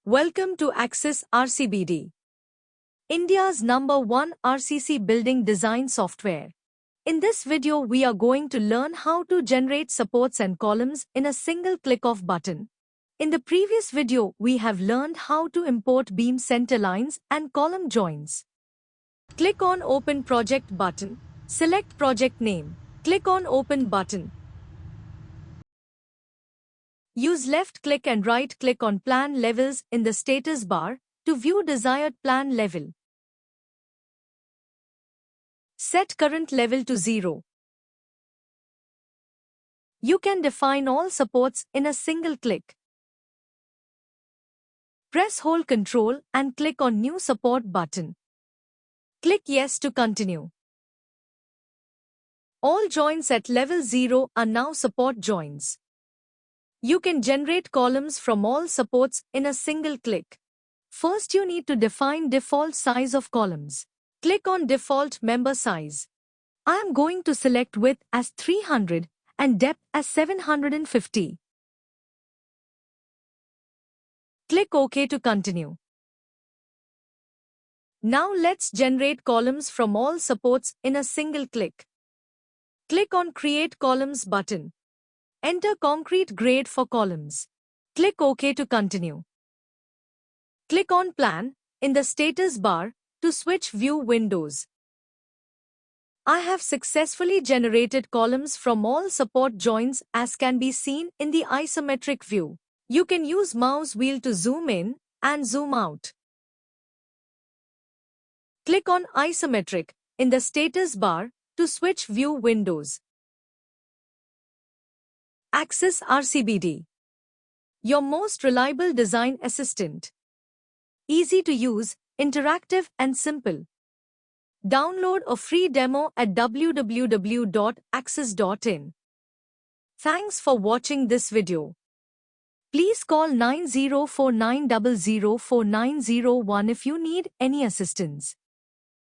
Welcome to Akses RCBD, India's #1 RCC building design software. In this video, we are going to learn how to generate supports and columns in a single click of button. In the previous video, we have learned how to import beam center lines and column joins. Click on Open Project button. Select project name. Click on Open button. Use left-click and right-click on plan levels in the status bar to view desired plan level. Set current level to 0. You can define all supports in a single click. Press hold Ctrl and click on New Support button. Click Yes to continue. All joints at level 0 are now support joints. You can generate columns from all supports in a single click. First, you need to define default size of columns. Click on Default Member Size. I am going to select width as 300 and depth as 750. Click OK to continue. Now let's generate columns from all supports in a single click. Click on Create Columns button. Enter concrete grade for columns. Click OK to continue. Click on Plan in the status bar to switch view windows. I have successfully generated columns from all support joints as can be seen in the isometric view. You can use mouse wheel to zoom in and zoom out. Click on Isometric in the status bar to switch view windows. Akses RCBD, your most reliable design assistant. Easy to use, interactive and simple. Download a free demo at www.akses.in. Thanks for watching this video. Please call 9049004901 if you need any assistance.